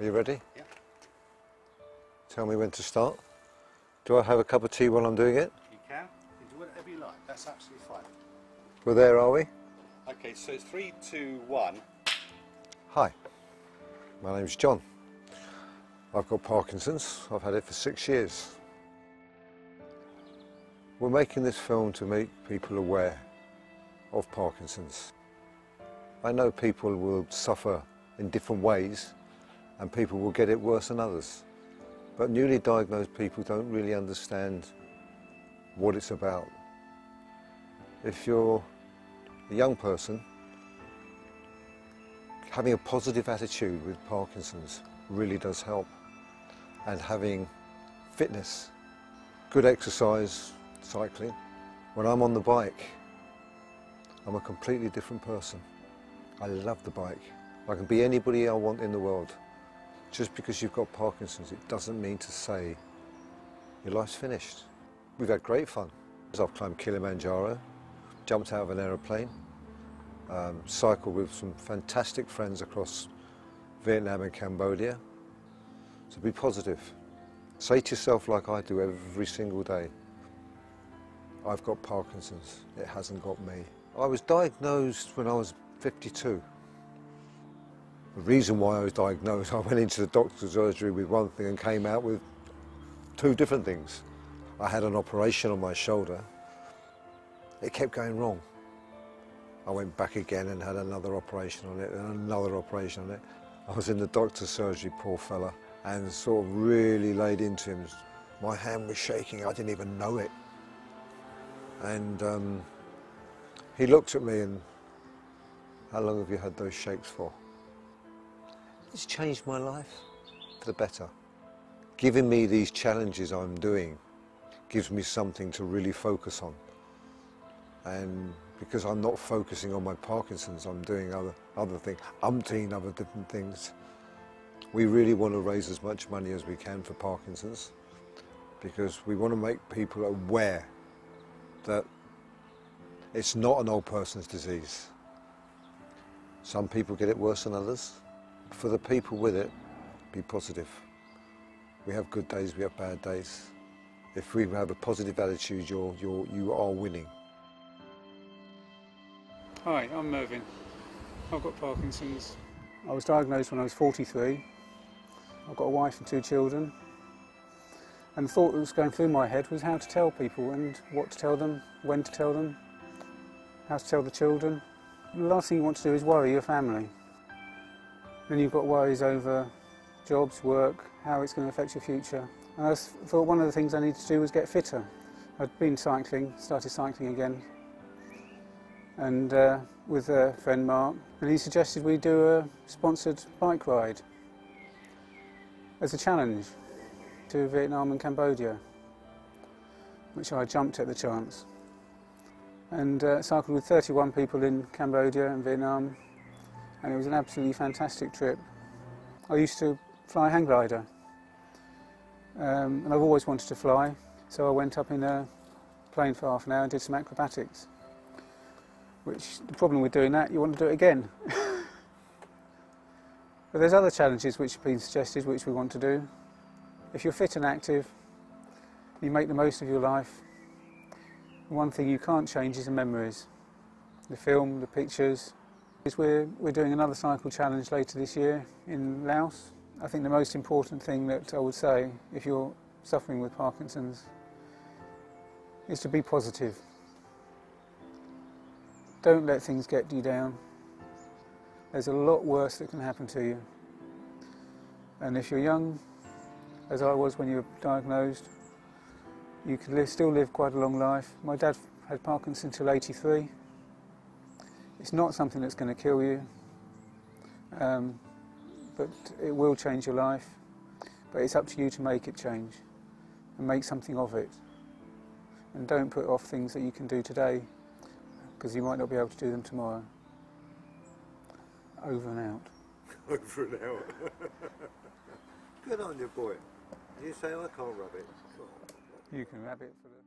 Are you ready? Yeah. Tell me when to start. Do I have a cup of tea while I'm doing it? You can. You do whatever you like. That's absolutely fine. We're there, are we? Okay, so 3, 2, 1. Hi, my name's John. I've got Parkinson's. I've had it for 6 years. We're making this film to make people aware of Parkinson's. I know people will suffer in different ways and people will get it worse than others. But newly diagnosed people don't really understand what it's about. If you're a young person, having a positive attitude with Parkinson's really does help. And having fitness, good exercise, cycling. When I'm on the bike, I'm a completely different person. I love the bike. I can be anybody I want in the world. Just because you've got Parkinson's, it doesn't mean to say your life's finished. We've had great fun. I've climbed Kilimanjaro, jumped out of an aeroplane, cycled with some fantastic friends across Vietnam and Cambodia. So be positive. Say to yourself, like I do every single day, I've got Parkinson's, it hasn't got me. I was diagnosed when I was 52. The reason why I was diagnosed, I went into the doctor's surgery with one thing and came out with 2 different things. I had an operation on my shoulder. It kept going wrong. I went back again and had another operation on it and another operation on it. I was in the doctor's surgery, poor fella, and sort of really laid into him. My hand was shaking, I didn't even know it. And he looked at me and, how long have you had those shakes for? It's changed my life for the better. Giving me these challenges I'm doing gives me something to really focus on. And because I'm not focusing on my Parkinson's, I'm doing other things, umpteen other different things. We really want to raise as much money as we can for Parkinson's because we want to make people aware that it's not an old person's disease. Some people get it worse than others. For the people with it, be positive. We have good days, we have bad days. If we have a positive attitude, you are winning. Hi, I'm Mervyn. I've got Parkinson's. I was diagnosed when I was 43. I've got a wife and 2 children. And the thought that was going through my head was how to tell people and what to tell them, when to tell them, how to tell the children. The last thing you want to do is worry your family. Then you've got worries over jobs, work, how it's going to affect your future. And I thought one of the things I needed to do was get fitter. I'd been cycling, started cycling again, and with a friend Mark, and he suggested we do a sponsored bike ride as a challenge to Vietnam and Cambodia, which I jumped at the chance. And cycled with 31 people in Cambodia and Vietnam, and it was an absolutely fantastic trip. I used to fly a hang glider, and I've always wanted to fly, so I went up in a plane for half an hour and did some acrobatics. Which, the problem with doing that, you want to do it again. But there's other challenges which have been suggested, which we want to do. If you're fit and active, you make the most of your life. One thing you can't change is the memories. The film, the pictures. We're doing another cycle challenge later this year in Laos. I think the most important thing that I would say, if you're suffering with Parkinson's, is to be positive. Don't let things get you down. There's a lot worse that can happen to you. And if you're young, as I was when you were diagnosed, you can still live quite a long life. My dad had Parkinson's till 83. It's not something that's going to kill you, but it will change your life. But it's up to you to make it change and make something of it. And don't put off things that you can do today, because you might not be able to do them tomorrow. Over and out. Over and out. Good on you, boy. You say I can't rub it. You can rub it for the